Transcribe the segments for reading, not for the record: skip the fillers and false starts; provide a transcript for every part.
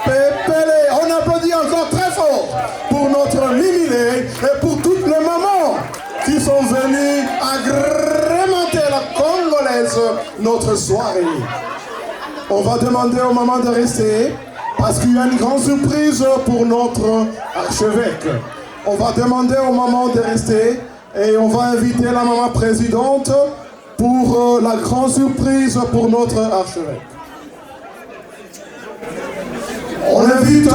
Pépélé. On applaudit encore très fort pour notre Mimilé et pour toutes les mamans qui sont venues agrémenter la Congolaise notre soirée. On va demander aux mamans de rester parce qu'il y a une grande surprise pour notre archevêque. On va demander aux mamans de rester et on va inviter la maman présidente pour la grande surprise pour notre archevêque. On invite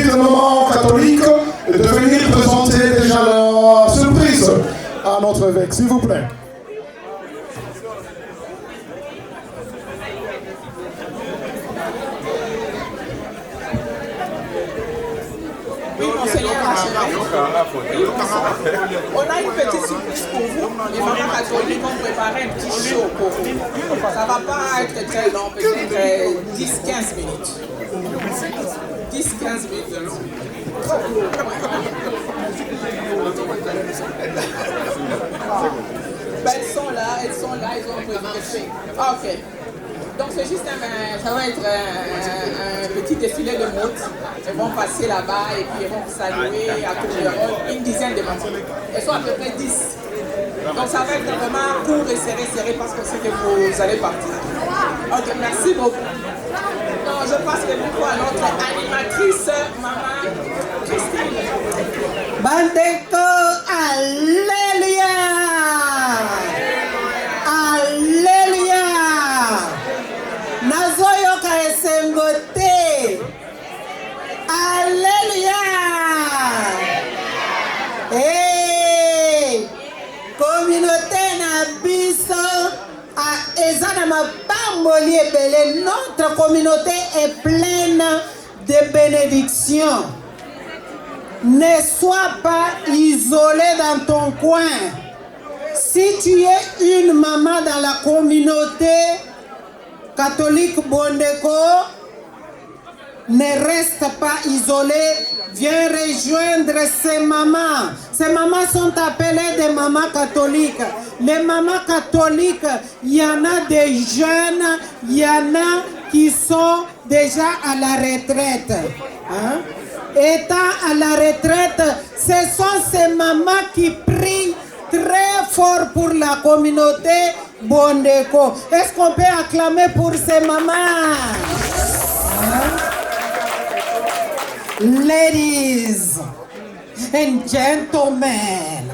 les mamans catholiques de venir présenter déjà leur surprise à notre évêque, s'il vous plaît. Oui, monseigneur archevêque. On a une petite surprise pour vous. Les mamans catholiques ont préparé un petit show pour vous. Ça ne va pas être très long, peut-être 10-15 minutes. 10-15 minutes. Ben, elles sont là, ils ont préparé. Ok. Donc c'est juste ça va être un petit défilé de mode. Ils vont passer là-bas et puis ils vont saluer à tout le monde, une dizaine de mamans. Elles sont à peu près 10. Donc ça va être vraiment court et serré parce que c'est que vous allez partir. Ok, merci beaucoup. Donc je passe le micro à notre animatrice, maman Christine. Bandeko, alléluia! Alléluia! Nazoyoka esengote. Alléluia! Hey! Communauté na biso eza na mapamboli ebele. Notre communauté est pleine de bénédictions. Ne sois pas isolé dans ton coin. Si tu es une maman dans la communauté catholique Bondeko, ne reste pas isolé. Viens rejoindre ces mamans. Ces mamans sont appelées des mamans catholiques. Les mamans catholiques, il y en a des jeunes, il y en a qui sont déjà à la retraite. Hein? Étant à la retraite, ce sont ces mamans qui prient très fort pour la communauté Bondeko. Est-ce qu'on peut acclamer pour ces mamans? Hein? Ladies and gentlemen,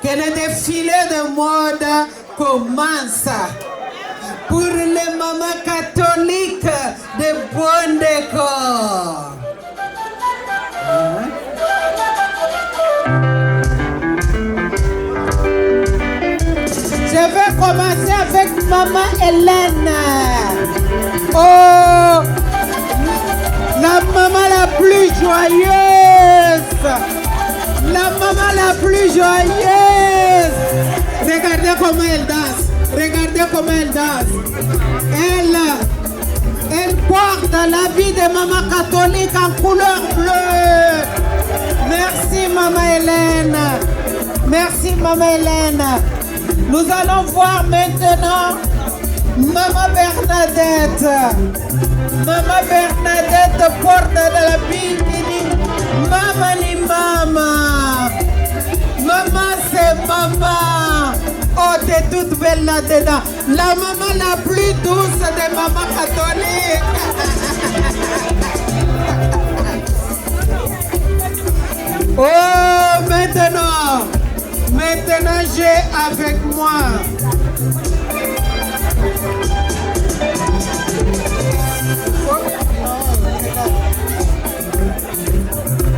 que le défilé de mode commence pour les mamans catholiques de Bondeko. Je vais commencer avec maman Hélène. Oh, la maman la plus joyeuse. La maman la plus joyeuse. Regardez comment elle danse. Regardez comment elle danse. Elle porte l'habit de maman catholique en couleur bleue. Merci maman Hélène. Merci maman Hélène. Nous allons voir maintenant maman Bernadette. Maman Bernadette porte de l'habit qui dit maman ni maman. Maman c'est maman. Oh, t'es toute belle là-dedans. La maman la plus douce des mamans catholiques. Oh, maintenant j'ai avec moi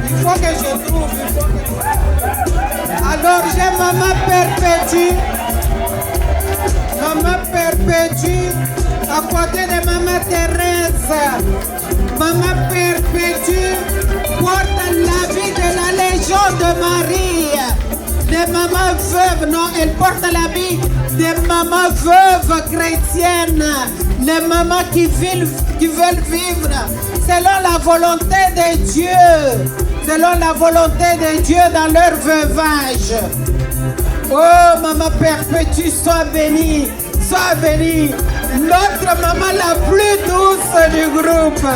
il faut que je trouve. Alors j'ai maman Perpétue. Maman Perpétue à côté de maman Thérèse. Maman Perpétue porte l'habit de la Légion de Marie. Des mamans veuves, non, elle porte l'habit des mamans veuves chrétiennes. Les mamans qui veulent vivre selon la volonté de Dieu. Selon la volonté de Dieu dans leur veuvage. Oh, maman Perpétue, sois bénie. Sois bénie. Notre maman la plus douce du groupe.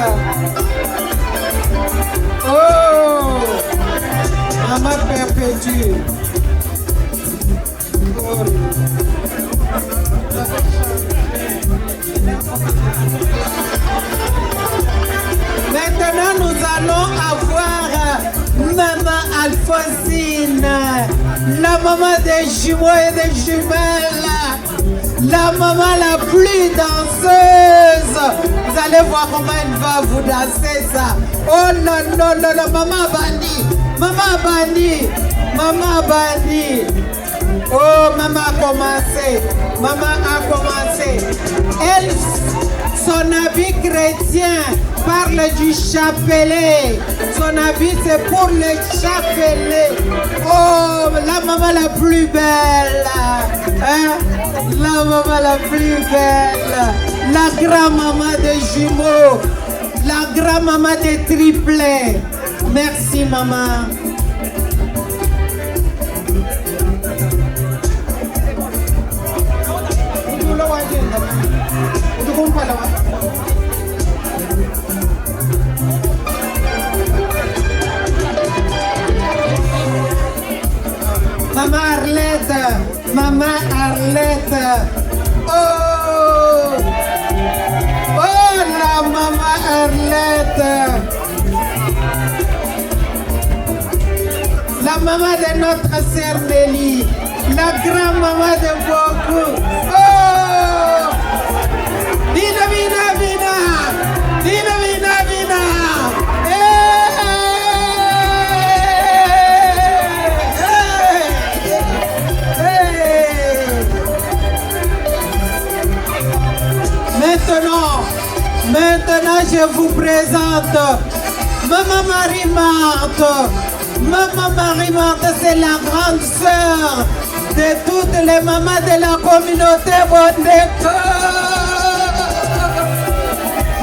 Oh, maman perpétue. Maintenant, nous allons avoir maman Alphonsine, la maman des jumeaux et des jumelles, la maman la plus danseuse. Vous allez voir comment elle va vous danser ça. Oh non, non, non, non, maman Bandi, maman Bandi, maman Bandi. Oh, maman a commencé, maman a commencé. Elle, son habit chrétien parle du chapelet. Son habit c'est pour le chapelet. Oh, la maman la plus belle. Hein? La maman la plus belle. La grand-maman des jumeaux. La grand-maman des triplets. Merci maman. Maman Arlette, maman Arlette. Oh, oh la maman Arlette. La maman de notre sœur Nelly, la grand-maman de beaucoup. Oh, Vina, Vina, Vina, Vina, Vina, Vina. Maintenant, je vous présente Maman Marie-Marthe. Maman Marie-Marthe, c'est la grande sœur de toutes les mamans de la communauté Bondeko.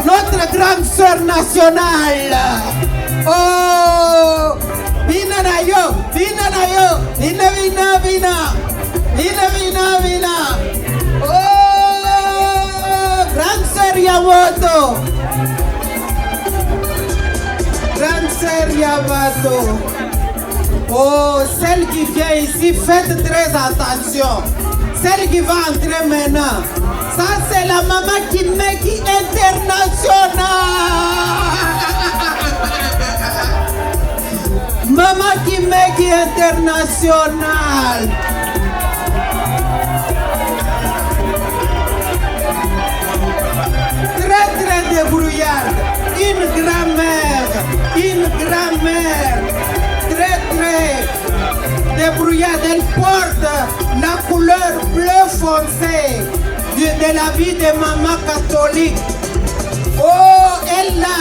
Notre grande sœur nationale. Oh, Vina na yo, Vina na yo, Vina, Vina, Vina, Vina, Vina, Vina. Oh, grande sœur Yamato. Grande sœur Yamato. Oh, celle qui vient ici, faites très attention. Celle qui va entrer maintenant. Ça, c'est la maman qui est internationale. Maman qui est internationale. Très, très débrouillarde. Une grand-mère. Très, très débrouillarde. Elle porte la couleur bleu foncé de la vie de maman catholique. Oh, elle là,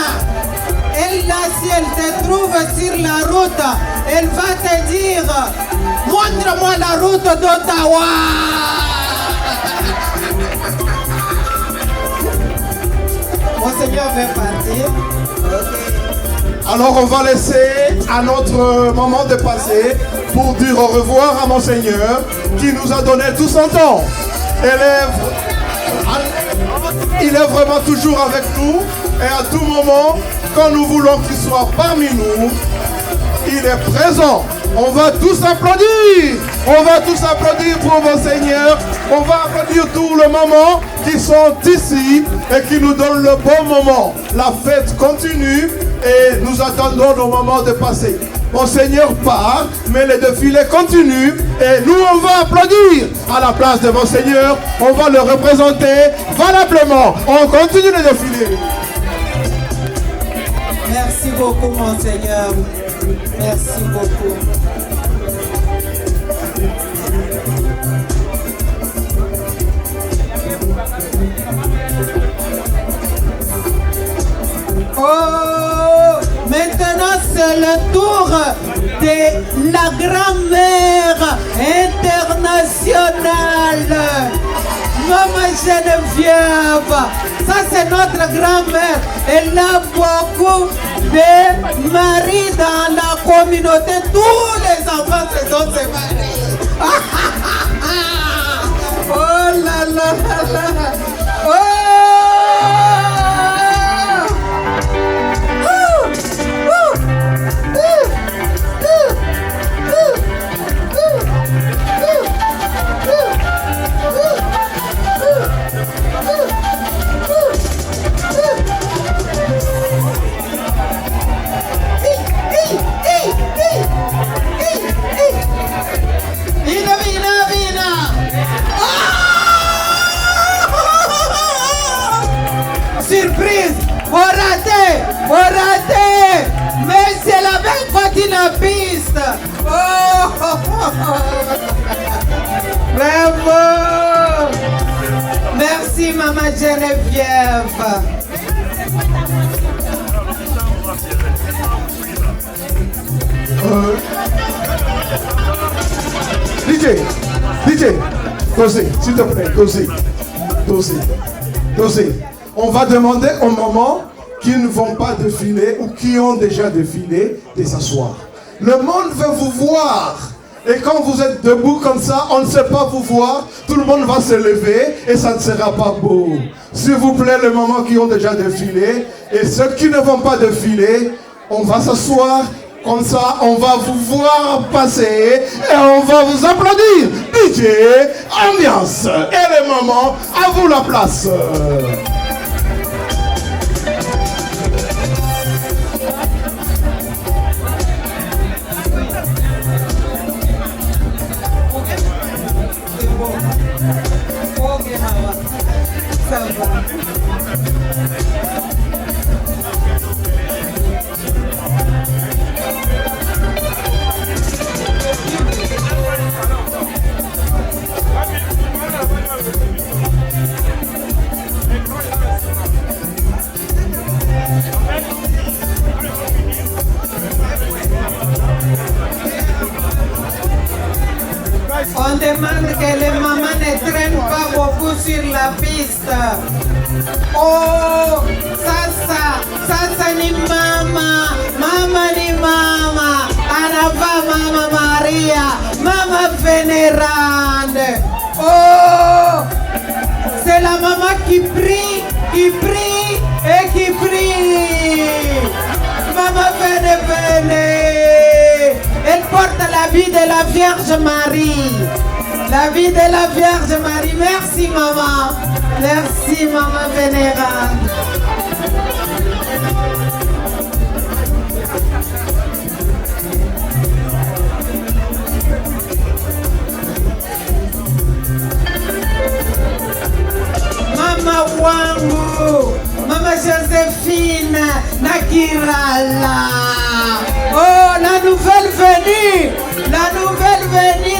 si elle te trouve sur la route, elle va te dire, montre-moi la route d'Ottawa. Monseigneur veut partir. Okay. Alors on va laisser à notre maman de passer pour dire au revoir à Monseigneur qui nous a donné tout son temps. Il est vraiment toujours avec nous et à tout moment, quand nous voulons qu'il soit parmi nous, il est présent. On va tous applaudir. On va tous applaudir pour Monseigneur. On va applaudir tous les mamans qui sont ici et qui nous donnent le bon moment. La fête continue et nous attendons nos moments de passer. Monseigneur part, mais le défilé continue et nous on va applaudir à la place de Monseigneur. On va le représenter valablement. On continue le défilé. Merci beaucoup, Monseigneur. Merci beaucoup. Oh, maintenant c'est le tour de la grand-mère internationale. Maman Geneviève, ça c'est notre grand-mère. Elle a beaucoup de maris dans la communauté. Tous les enfants se sont séparés. Oh là là là là. Oh! Surprise! Faut rater! Mais c'est la même continue la piste! Oh! Bravo! Merci, Maman Geneviève! DJ, Dosé, s'il te plaît, Dosé. On va demander aux mamans qui ne vont pas défiler ou qui ont déjà défilé de s'asseoir. Le monde veut vous voir. Et quand vous êtes debout comme ça, on ne sait pas vous voir. Tout le monde va se lever et ça ne sera pas beau. S'il vous plaît, les mamans qui ont déjà défilé et ceux qui ne vont pas défiler, on va s'asseoir. Comme ça, on va vous voir passer et on va vous applaudir. DJ, ambiance. Et les mamans, à vous la place. On demande que les mamans ne traînent pas beaucoup sur la piste. Oh, ça ni mama ni mama. Anava Mama Maria, Mama Vénérande. Oh, c'est la maman qui prie et qui prie. Maman venez. Elle porte la vie de la Vierge Marie. La vie de la Vierge Marie. Merci maman. Merci maman vénérable. Mama wangu, Mama Joséphine Nakirala. Oh, la nouvelle venue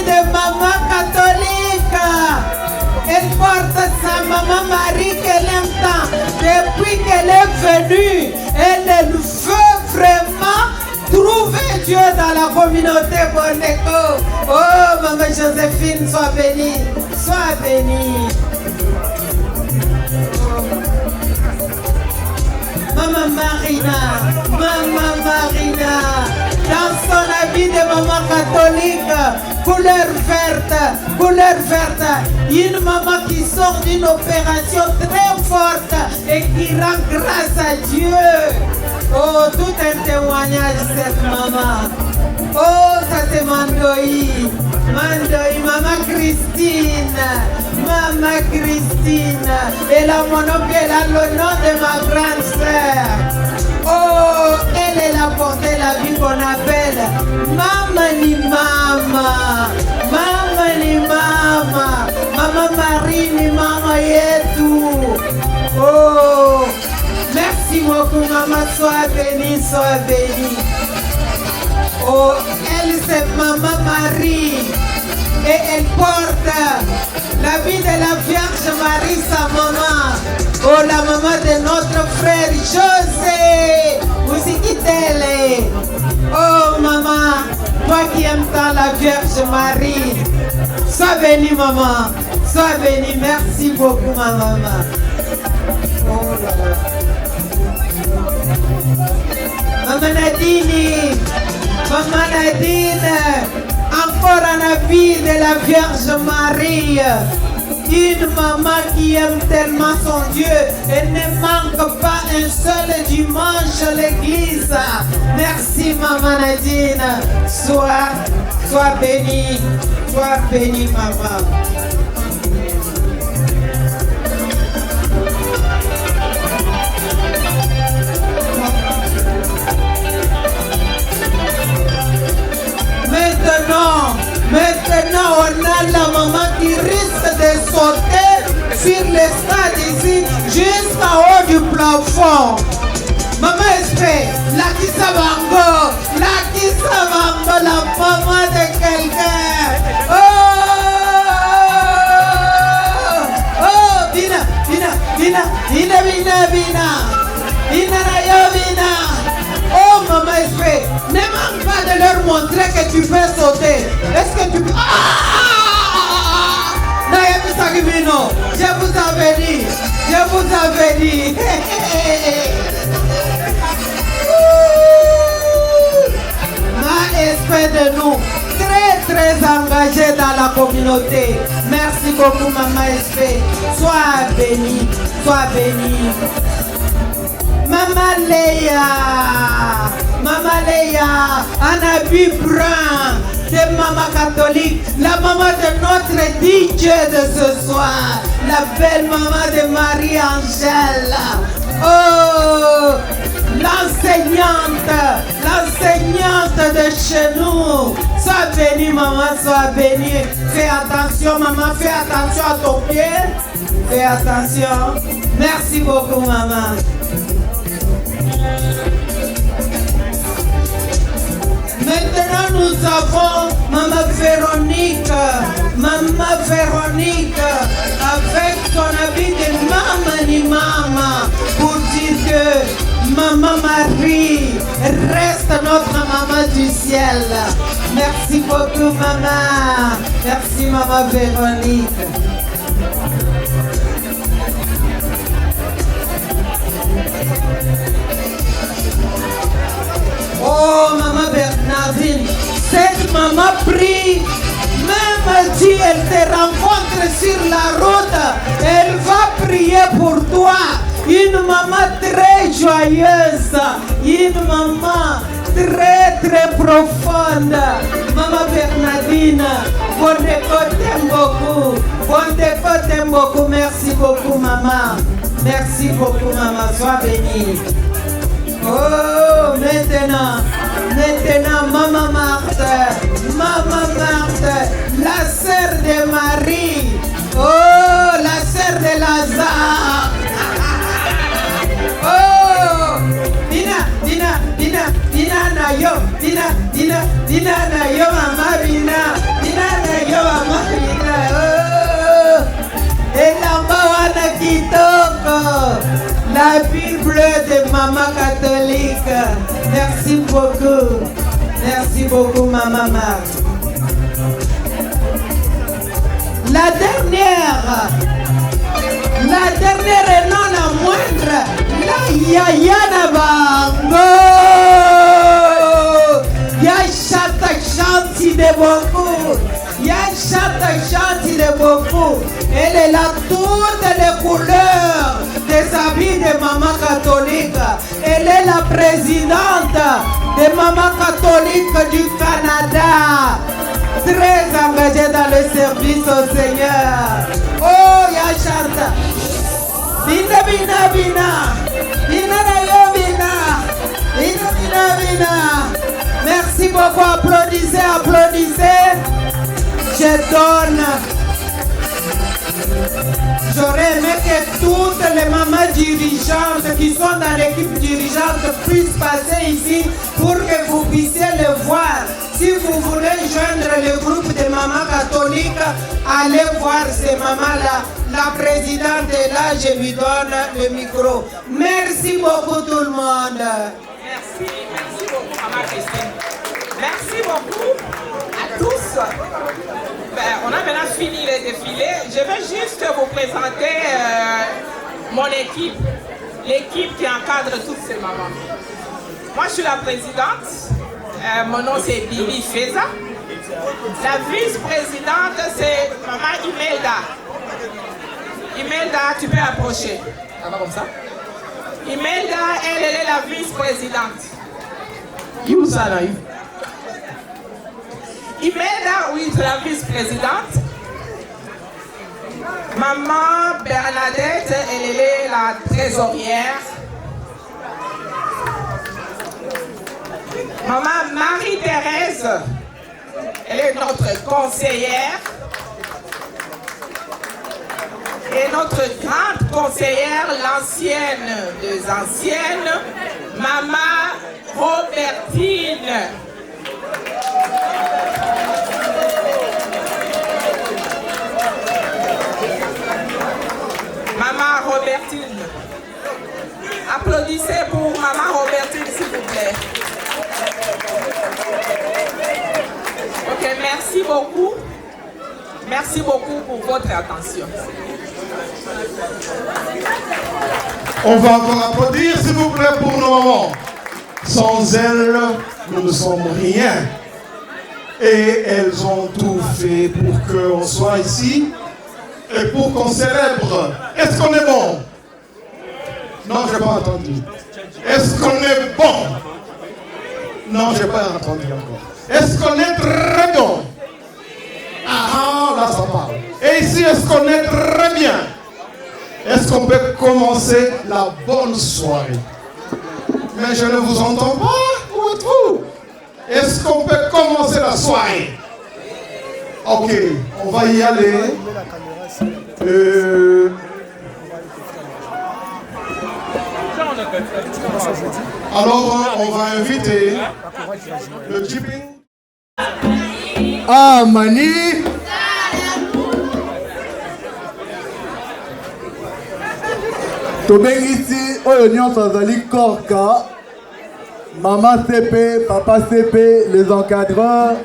de Maman catholique. Elle porte sa Maman Marie qu'elle entend. Depuis qu'elle est venue, elle veut vraiment trouver Dieu dans la communauté Boneko. Oh, Maman Joséphine, sois bénie, sois bénie. Maman Marina, dans son habit de maman catholique, couleur verte, une maman qui sort d'une opération très forte et qui rend grâce à Dieu. Oh, tout un témoignage cette maman. Oh, ça c'est Mandoï, Maman Christine, elle a mon nom, elle a le nom de ma grande sœur. Oh, elle a porté la vie qu'on appelle Maman ni Maman Marie ni Maman yetu. Oh, merci beaucoup maman, sois bénie. Oh, elle c'est Maman Marie et elle porte la vie de la Vierge Marie, sa maman. Oh, la maman de notre frère José Musikitele. Oh maman, toi qui aimes tant la Vierge Marie, sois bénie maman, sois bénie. Merci beaucoup ma maman. Oh là là. Maman Nadine, encore un habit de la Vierge Marie. Une maman qui aime tellement son Dieu. Elle ne manque pas un seul dimanche à l'église. Merci maman Nadine. Sois bénie. Sois bénie maman. Maintenant, on a la maman qui risque de sauter sur l'estrade ici jusqu'en haut du plafond. Maman espère, la Kisavango, la maman de quelqu'un. Oh, Vina. Oh, maman espère, ne manque pas de leur montrer que tu peux sauter. Est-ce que tu peux... Je vous avais dit. Ma espèce de nous, très engagé dans la communauté. Merci beaucoup, maman espèce. Sois bénie. Maman Léa, un habit brun de maman catholique, la maman de notre DJ de ce soir, la belle maman de Marie-Angèle. Oh, l'enseignante de chez nous. Sois bénie, maman, sois bénie. Fais attention, maman, fais attention à ton pied. Fais attention. Merci beaucoup, maman. Maintenant, nous avons Maman Véronique avec son habit de Mama pour dire que Maman Marie reste notre maman du ciel. Merci beaucoup, maman. Merci, Maman Véronique. Oh, maman Bernardine, cette maman prie, même si elle te rencontre sur la route, elle va prier pour toi. Une maman très joyeuse, une maman très profonde. Maman Bernardine, bon t'aime beaucoup. Merci beaucoup, maman. Merci beaucoup, maman. Sois bénie. Oh, maintenant, Maman Marthe, la sœur de Marie. Oh, la sœur de Lazare. Oh, Dina na yo, Mama Bina. Oh, et là-bas, on a kitoko. La Bible de maman catholique. Merci beaucoup, maman Marthe. La dernière et non la moindre, la Yaya Nabango. Yachata chanti de beaucoup. Elle est là toutes les couleurs des habits de maman catholique. Elle est la présidente de maman catholique du Canada. Très engagée dans le service au Seigneur. Oh, Yachata. Bina. Merci beaucoup. Applaudissez. Je donne. J'aurais aimé que toutes les mamans dirigeantes qui sont dans l'équipe dirigeante puissent passer ici pour que vous puissiez le voir. Si vous voulez joindre le groupe de mamans catholiques, allez voir ces mamans-là. La présidente est là, je lui donne le micro. Merci beaucoup tout le monde. Merci beaucoup, Maman Christine. Merci beaucoup à tous. On a maintenant fini les défilés. Je vais juste vous présenter mon équipe, l'équipe qui encadre toutes ces mamans. Moi, je suis la présidente. Mon nom, c'est Bibi Feza. La vice-présidente, c'est Maman Imelda. Imelda, tu peux approcher. Ça va comme ça? Imelda, elle est la vice-présidente. Imelda, oui, c'est la vice-présidente. Maman Bernadette, elle est la trésorière. Maman Marie-Thérèse, elle est notre conseillère. Et notre grande conseillère, l'ancienne des anciennes, Maman Robertine. Maman Robertine. Applaudissez pour Maman Robertine, s'il vous plaît. Ok, merci beaucoup. Merci beaucoup pour votre attention. On va encore applaudir, s'il vous plaît, pour nos mamans. Sans elles, nous ne sommes rien. Et elles ont tout fait pour qu'on soit ici et pour qu'on célèbre. Est-ce qu'on est bon? Non, je n'ai pas entendu. Est-ce qu'on est bon? Non, je n'ai pas entendu encore. Est-ce qu'on est très bon? Ah, là ça parle. Et ici, est-ce qu'on est très bien? Est-ce qu'on peut commencer la bonne soirée? Mais je ne vous entends pas. Où êtes-vous? Est-ce qu'on peut commencer la soirée? Ok, on va y aller. Alors, on va inviter le Jipping. Ah, Mani. Tobengisi oyo nyonso azali Korka, Maman CP, Papa CP, les encadreurs,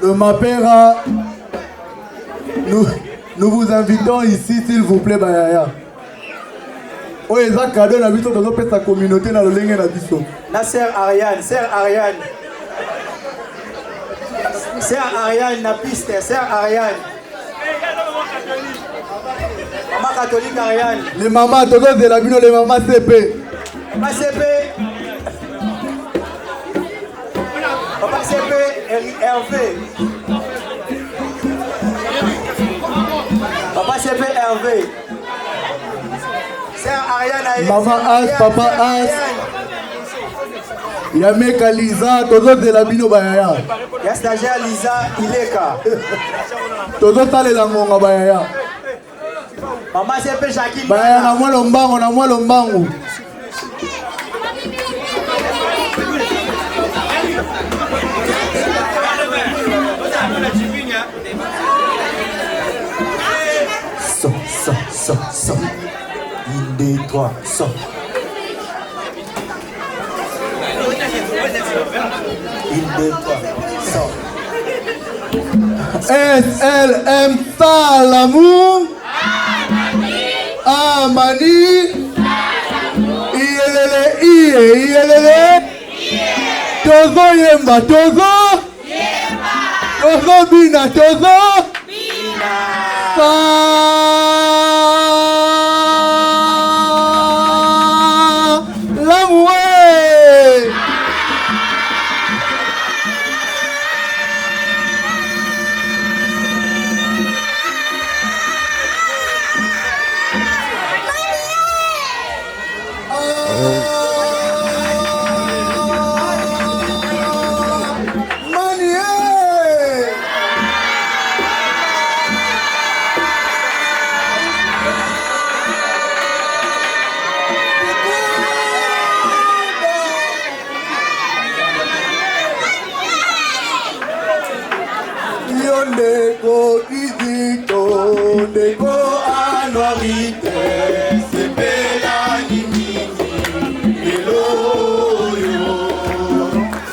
le Mapera. Nous vous invitons ici, s'il vous plaît, Bayaya. Oyo eza cadeau na biso tozopesa communauté na lolenge na biso. Na sœur Ariane, na piste, sœur Ariane. Maman catholique Ariane. Les mamans, todos de la bino, les mamans CP. Papa CP. Papa CP, Hervé. Papa CP, Hervé. Sœur Ariane. Maman As, Papa As. Yameka Lisa, todos de la bino Bayaya. Ya stagiaire Lisa Ileka. Todos tale la ngonga Bayaya. Maman CP Jacqueline. Bayaya na mwa lombangu. So. 1, 2, 3, so. SLM Salamou Amani Iyelele Tozo Yemba Tozo Bina Salamou. Ndeko kizito, ndeko anuarite, sepela nini, eloyo,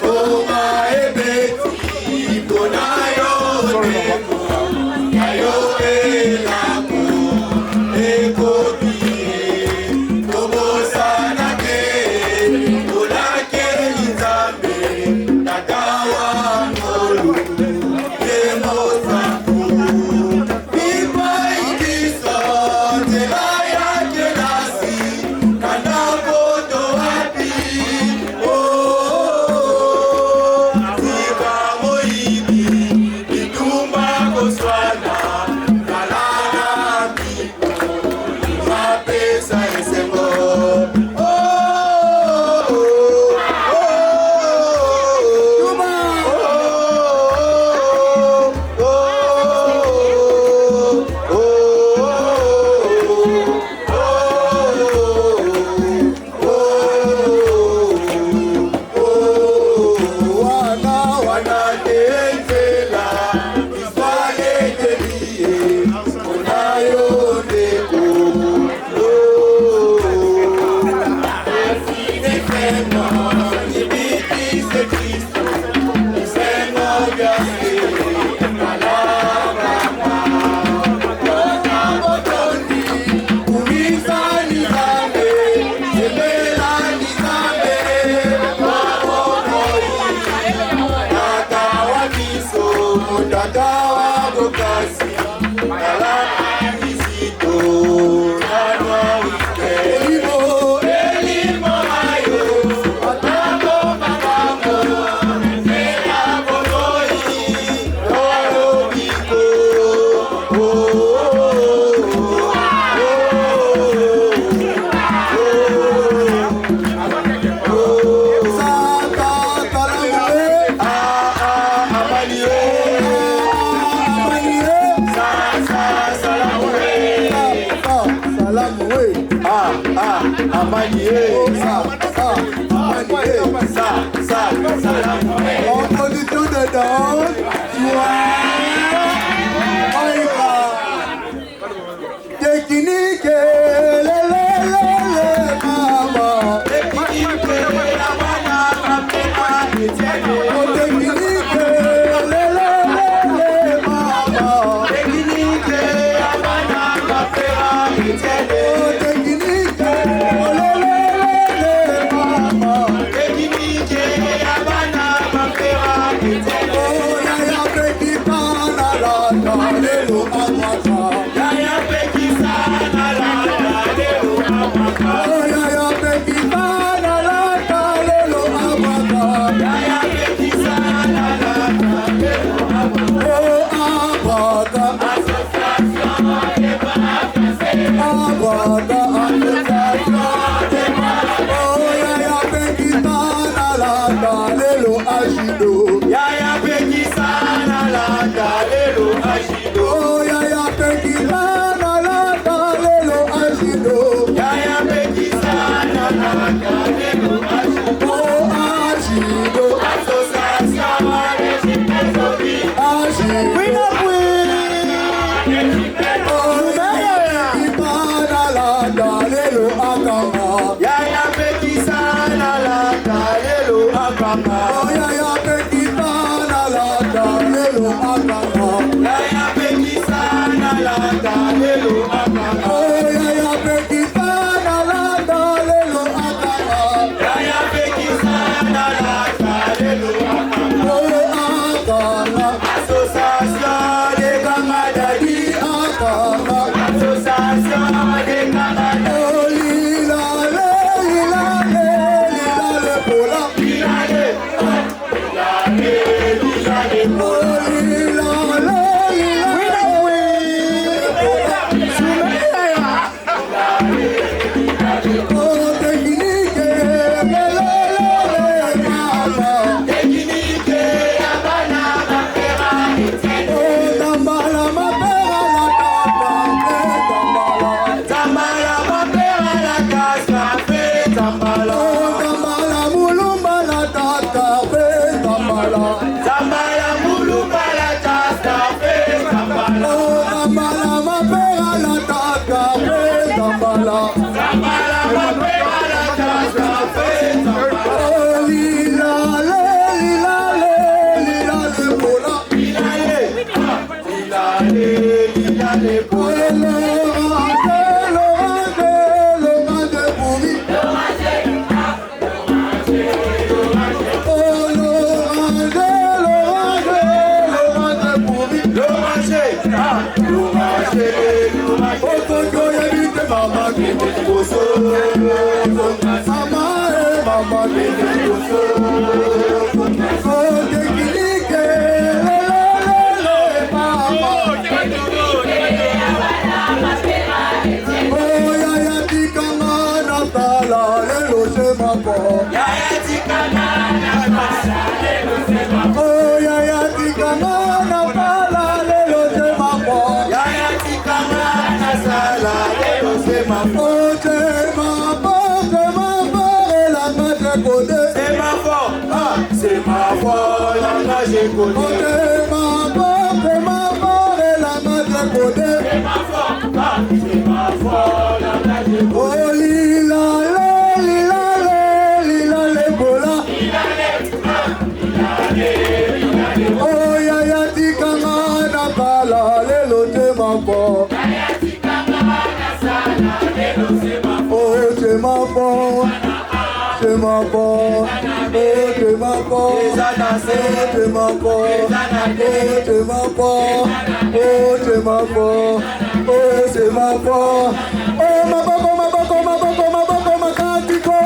oma ebeti, konayo ndeko, ayo elako, ekopie, tobosana ke, olake nzambe, tatawa ngolu. En position de danse, technique, maman. mapo. Yaya tikanga na pala lelo se mapo. Oh yaya tikanga na pala lelo se mapo. Yaya tikanga na sala lelo se mapo. Oh se mapo et la maître connaît. C'est ma faute, ah c'est ma faute, la maître connaît. Oh c'est ma faute et la maître connaît. C'est ma faute, ah c'est ma faute, la maître connaît. Oh lila le bola. Oh yaya tikanga na pala lelo te mapo. Yaya tikanga na sala lelo se mapo. Oh te mapo, te mapo, oh te mapo, te mapo, te mapo, oh te mapo, oh te mapo, oh maboko maboko maboko maboko makatiko.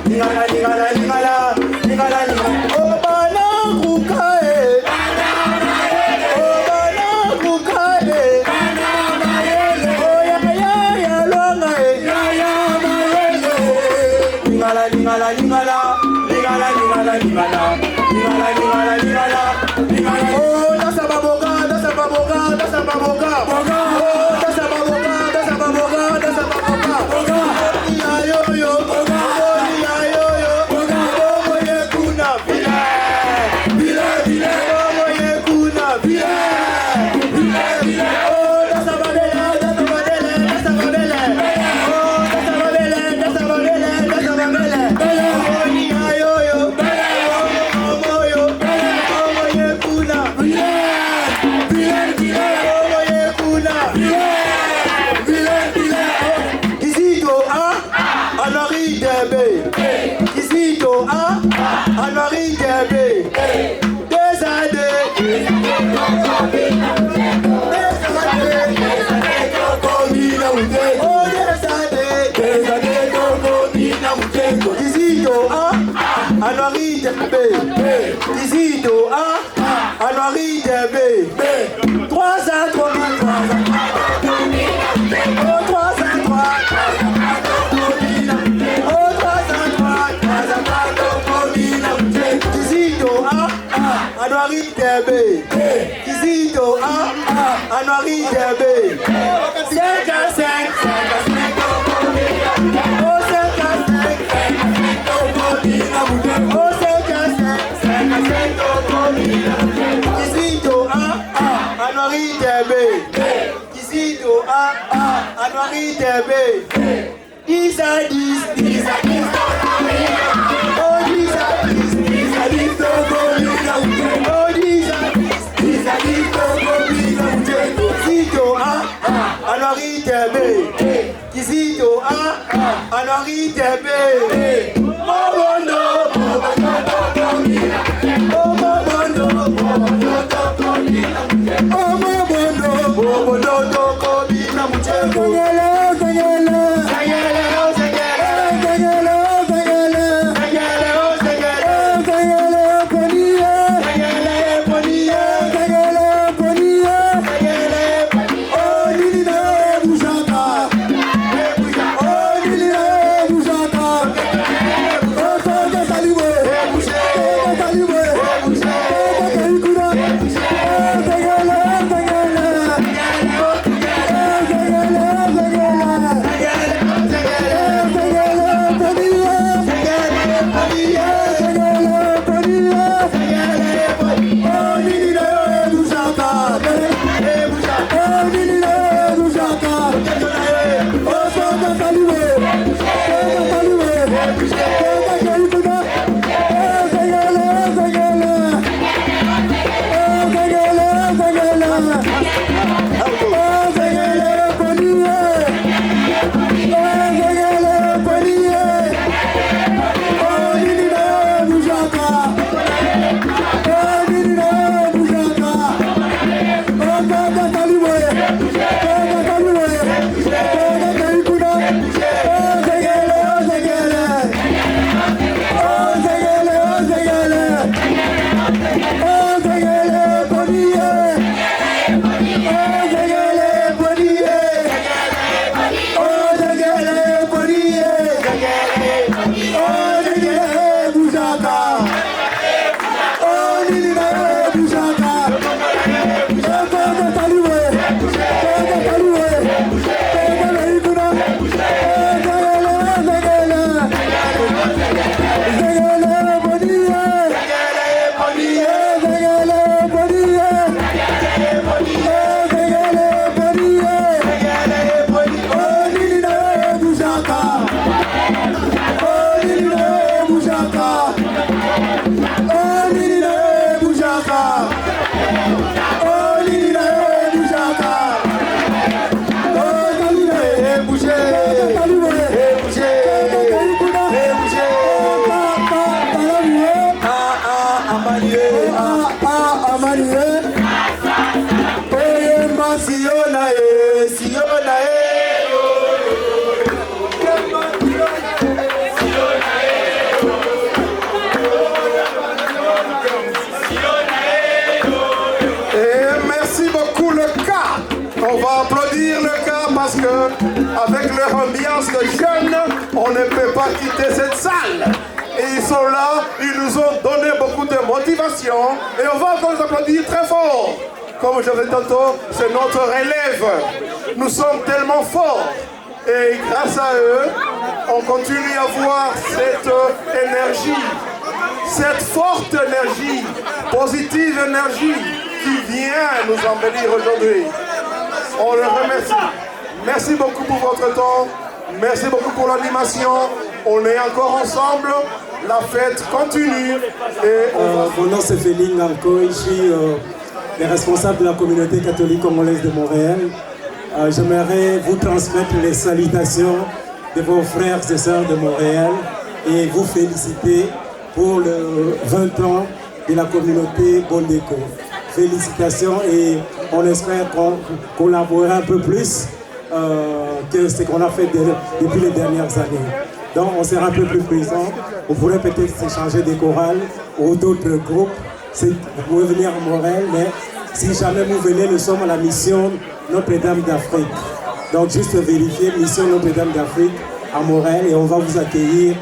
lingala, lingala, lingala, lingala, lingala. Oh, bana kukae. Oh, bana kukae. Oh, ya, ya, longa, ya, mayele. Lingala, lingala, lingala, lingala, lingala, lingala, lingala, lingala, lingala, lingala. Oh, dasa baboga, dasa baboga, dasa baboga, boga. Oh, dasa baboga, dasa baboga, dasa baboga, boga. Ya yo yo, boga. Ya yo yo, boga. Bogo ye kuna, bila, bila, bila. Bogo ye kuna, bila, bila, bila. Oh, dasa babele, dasa babele, dasa babele. Oh, dasa babele, dasa babele, dasa babele. Oh, ya yo yo, bila, bogo yo, bogo ye kuna, bila, bila, bila. Bogo ye kuna, bila, bila, bila. Kizito a, Anori Debe. Kizito a, Anori Debe. Des années. Kizito a, Anori Debe. Kizito a, Anori Debe. 3 à 3, 3 à 3. Oh, 3 à 3, Kizito a, Anori Debe. Kizito a, Anori Debe. 5 à 5, 5 à 5. Oh, 5 à 5, 5 à 5. Oh, 5 à 5, 5 à 5. Kizito a, Anori Debe. Kizito a, Anori Debe. 10 à 10, 10 à 10. Oh, 10 à 10, 10 à 10. Oh, 10 à 10, 10 à 10. Kizito a, Anori Debe. Kizito a, Anori Debe. Mobondo, mobondo, oh, mobondo, mobondo, oh, mobondo, mobondo, kobina mutego. Zagala, zagala, zagala, zagala, zagala, zagala, zagala, zagala, ponia, zagala, ponia, zagala, ponia, zagala, oh, nilina bujaka, oh, nilina bujaka, oh, toga saliwe, toga saliwe, toga kalikura, zagala, zagala. pense qu'avec leur ambiance de jeunes, on ne peut pas quitter cette salle. Et ils sont là, ils nous ont donné beaucoup de motivation. Et on va encore les applaudir très fort. Comme je l'ai dit tantôt, c'est notre relève. Nous sommes tellement forts. Et grâce à eux, on continue à voir cette énergie, cette forte énergie, positive énergie qui vient nous embellir aujourd'hui. On le remercie. Merci beaucoup pour votre temps. Merci beaucoup pour l'animation. On est encore ensemble. La fête continue. Mon nom c'est Félix Nanko. Je suis le responsable de la communauté catholique congolaise de Montréal. J'aimerais vous transmettre les salutations de vos frères et sœurs de Montréal et vous féliciter pour le 20 ans de la communauté Bondeko. Félicitations et on espère collaborer un peu plus que ce qu'on a fait depuis les dernières années. Donc on sera un peu plus présent, on pourrait peut-être s'échanger des chorales ou d'autres groupes. Vous pouvez venir à Montréal, mais si jamais vous venez, nous sommes à la mission Notre-Dame d'Afrique. Donc juste vérifier, mission Notre-Dame d'Afrique à Montréal et on va vous accueillir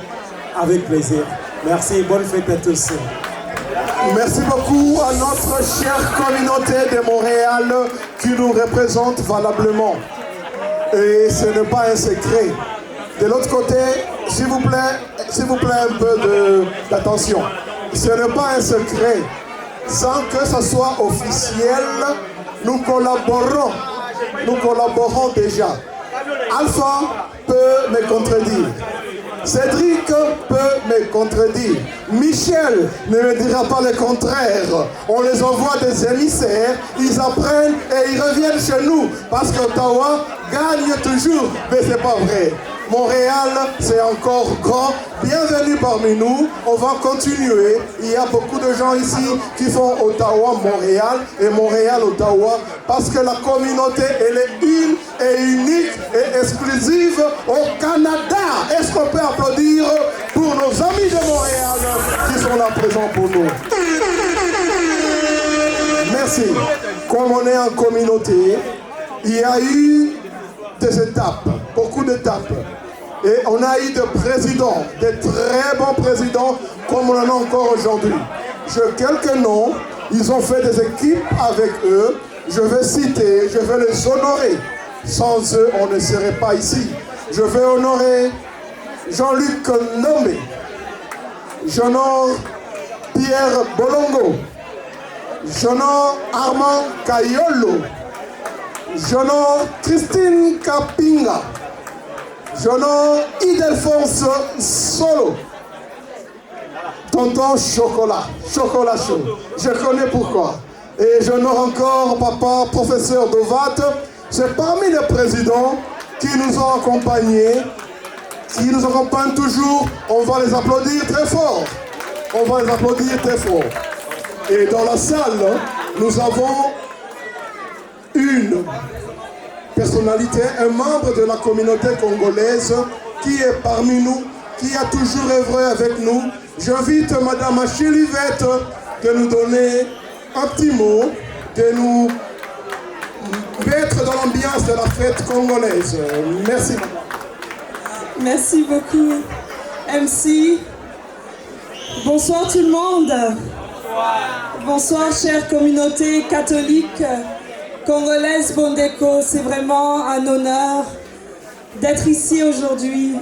avec plaisir. Merci, bonne fête à tous. Merci beaucoup à notre chère communauté de Montréal qui nous représente valablement. Et ce n'est pas un secret. De l'autre côté, s'il vous plaît un peu d'attention. Ce n'est pas un secret. Sans que ce soit officiel, nous collaborons déjà. Alpha peut me contredire. Cédric peut me contredire. Michel ne me dira pas le contraire. On les envoie des émissaires, ils apprennent et ils reviennent chez nous. Parce qu'Ottawa gagne toujours. Mais c'est pas vrai. Montréal, c'est encore grand. Bienvenue parmi nous. On va continuer. Il y a beaucoup de gens ici qui font Ottawa-Montréal et Montréal-Ottawa parce que la communauté, elle est une et unique et exclusive au Canada. Est-ce qu'on peut applaudir pour nos amis de Montréal qui sont là présents pour nous? Merci. Comme on est en communauté, il y a eu des étapes, beaucoup d'étapes. Et on a eu des présidents, des très bons présidents, comme on en a encore aujourd'hui. Quelques noms, ils ont fait des équipes avec eux. Je vais citer, je vais les honorer. Sans eux, on ne serait pas ici. Je vais honorer Jean-Luc Nomé. J'honore Pierre Bolongo. J'honore Armand Kayolo. J'honore Christine Kapinga. J'honore Ildefonse Solo. Tonton Chocolat chaud. Je connais pourquoi. Et j'honore encore papa professeur Dovat. C'est parmi les présidents qui nous ont accompagnés, qui nous accompagnent toujours. On va les applaudir très fort. Et dans la salle, nous avons une personnalité, un membre de la communauté congolaise qui est parmi nous, qui a toujours œuvré avec nous. J'invite Madame Achilivette de nous donner un petit mot, de nous mettre dans l'ambiance de la fête congolaise. Merci. Merci beaucoup, MC. Bonsoir tout le monde. Bonsoir chère communauté catholique congolaise Bondeko. C'est vraiment un honneur d'être ici aujourd'hui,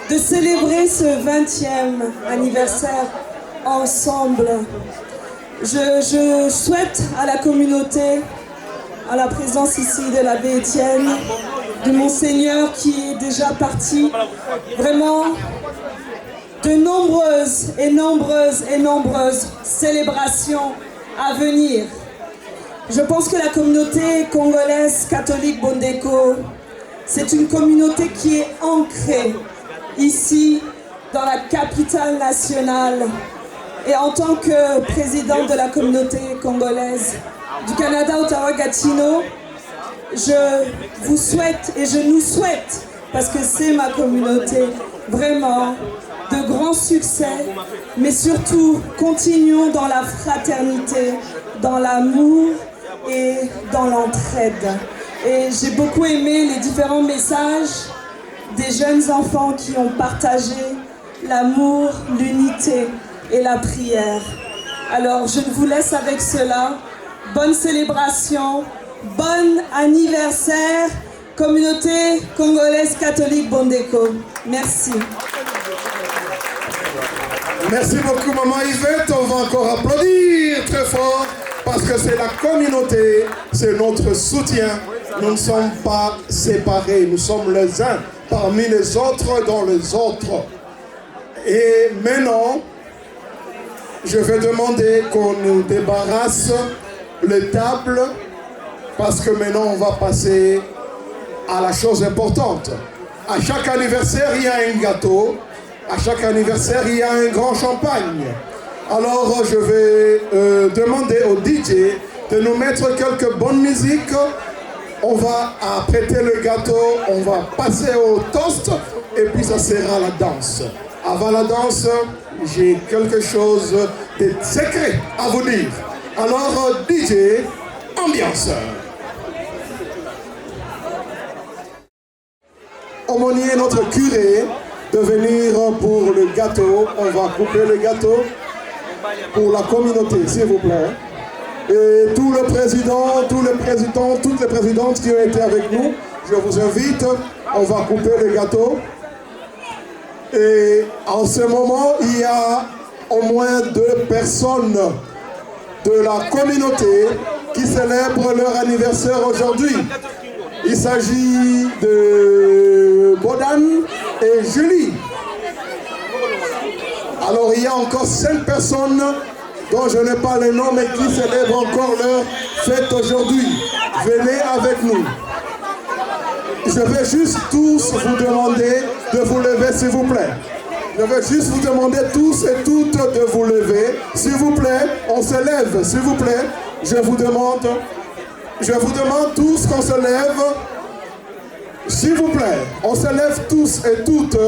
de célébrer ce 20e anniversaire ensemble. Je souhaite à la communauté, à la présence ici de l'abbé Étienne, de Monseigneur qui est déjà parti, vraiment de nombreuses célébrations à venir. Je pense que la communauté congolaise catholique Bondeko, c'est une communauté qui est ancrée ici dans la capitale nationale. Et en tant que présidente de la communauté congolaise du Canada, Ottawa-Gatineau, je vous souhaite et je nous souhaite, parce que c'est ma communauté, vraiment de grands succès, mais surtout continuons dans la fraternité, dans l'amour et dans l'entraide. Et j'ai beaucoup aimé les différents messages des jeunes enfants qui ont partagé l'amour, l'unité et la prière. Alors, je vous laisse avec cela. Bonne célébration, bon anniversaire, communauté congolaise catholique Bondeko. Merci. Merci beaucoup, Maman Yvette. On va encore applaudir très fort parce que c'est la communauté, c'est notre soutien. Nous ne sommes pas séparés, nous sommes les uns parmi les autres dans les autres. Et maintenant, je vais demander qu'on nous débarrasse les tables parce que maintenant on va passer à la chose importante. À chaque anniversaire, il y a un gâteau. À chaque anniversaire, il y a un grand champagne. Alors, je vais demander au DJ de nous mettre quelques bonnes musiques. On va apprêter le gâteau, on va passer au toast et puis ça sera la danse. Avant la danse, j'ai quelque chose de secret à vous dire. Alors, DJ, ambiance. Aumônier, notre curé, de venir pour le gâteau. On va couper le gâteau pour la communauté, s'il vous plaît. Et tout le président, tous les présidents, toutes les présidentes qui ont été avec nous, je vous invite, on va couper le gâteau. Et en ce moment, il y a au moins 2 personnes de la communauté qui célèbrent leur anniversaire aujourd'hui. Il s'agit de Bodan et Julie. Alors il y a encore 5 personnes dont je n'ai pas le nom mais qui célèbrent encore leur fête aujourd'hui. Venez avec nous. Je vais juste tous vous demander de vous lever s'il vous plaît. Je vais juste vous demander tous et toutes de vous lever. S'il vous plaît, on se lève. S'il vous plaît, je vous demande tous qu'on se lève. S'il vous plaît, on se lève tous et toutes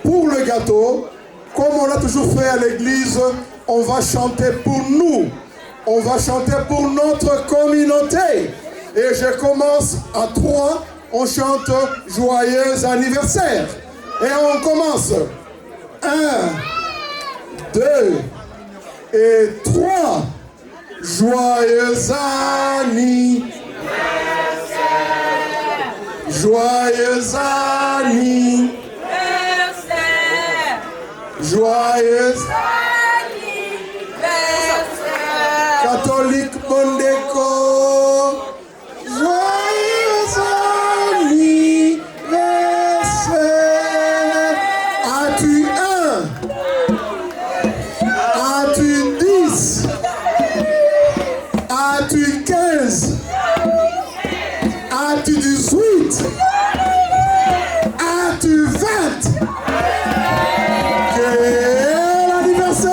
pour le gâteau. Comme on l'a toujours fait à l'église, on va chanter pour nous. On va chanter pour notre communauté. Et je commence à 3. On chante joyeux anniversaire. Et on commence. 1, 2 et 3. Joyeux anniversaire. Joyeux anniversaire. Joyeux anniversaire. Catholique Bondeko. Joyeux anniversaire. As-tu 1? As-tu 10? As-tu 15? As-tu 18? As-tu 20? Quel anniversaire!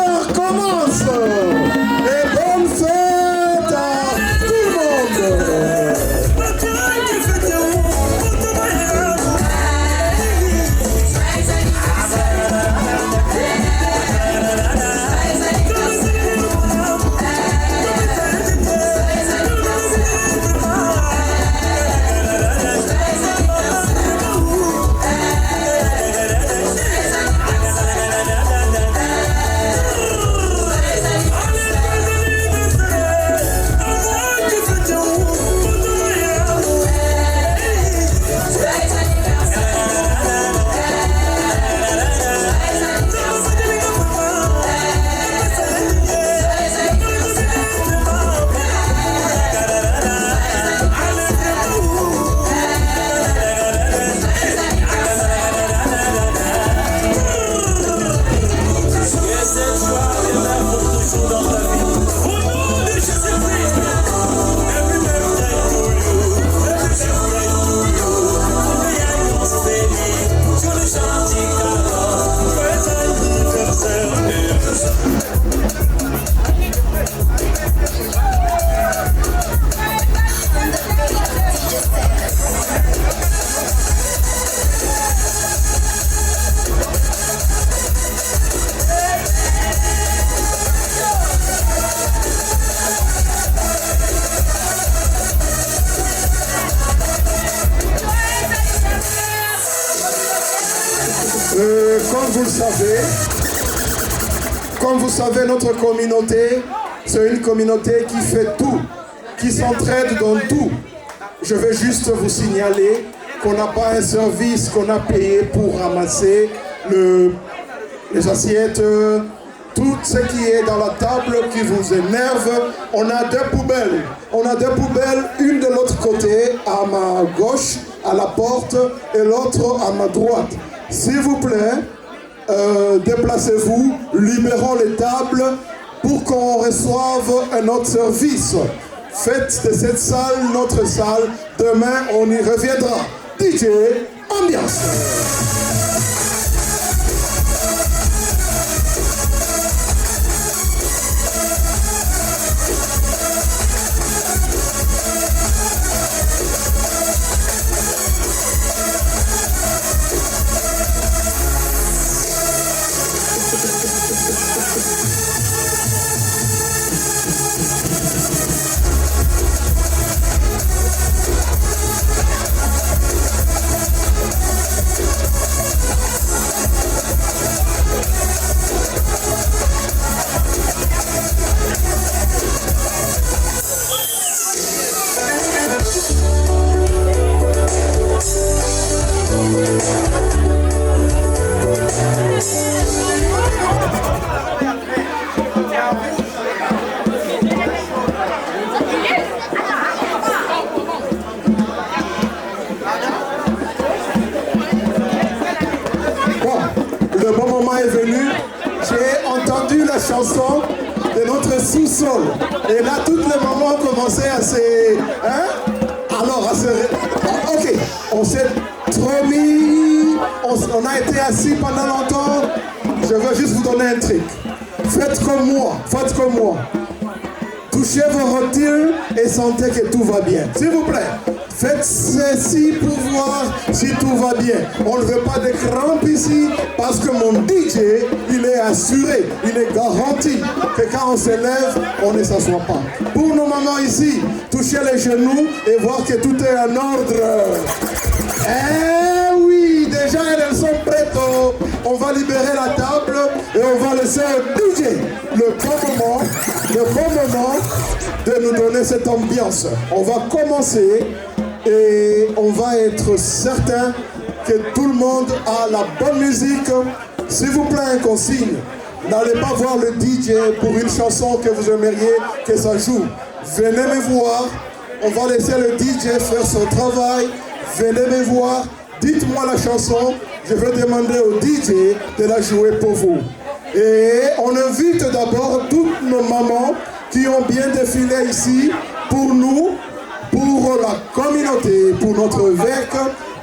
Comme vous savez, notre communauté, c'est une communauté qui fait tout, qui s'entraide dans tout. Je vais juste vous signaler qu'on n'a pas un service qu'on a payé pour ramasser les assiettes, tout ce qui est dans la table qui vous énerve. On a deux poubelles. On a deux poubelles, une de l'autre côté, à ma gauche, à la porte, et l'autre à ma droite. S'il vous plaît, déplacez-vous, libérons les tables pour qu'on reçoive un autre service. Faites de cette salle notre salle. Demain, on y reviendra. DJ, ambiance. Le bon moment est venu. J'ai entendu la chanson de notre sous-sol. Et là, toutes les mamans ont commencé à se... Alors, à se... Ok, on s'est trop mis... On a été assis pendant longtemps. Je veux juste vous donner un truc. Faites comme moi, faites comme moi. Touchez vos rotules et sentez que tout va bien. S'il vous plaît. Faites ceci pour voir si tout va bien. On ne veut pas de crampes ici parce que mon DJ, il est assuré, il est garanti que quand on se lève, on ne s'assoit pas. Pour nos mamans ici, touchez les genoux et voir que tout est en ordre. Eh oui, déjà elles sont prêtes. On va libérer la table et on va laisser au DJ le bon moment de nous donner cette ambiance. On va commencer. Et on va être certain que tout le monde a la bonne musique. S'il vous plaît, un consigne. N'allez pas voir le DJ pour une chanson que vous aimeriez que ça joue. Venez me voir. On va laisser le DJ faire son travail. Venez me voir. Dites-moi la chanson. Je vais demander au DJ de la jouer pour vous. Et on invite d'abord toutes nos mamans qui ont bien défilé ici pour nous, pour la communauté, pour notre VEC,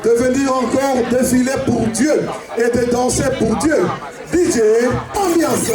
de venir encore défiler pour Dieu et de danser pour Dieu. DJ, ambiance.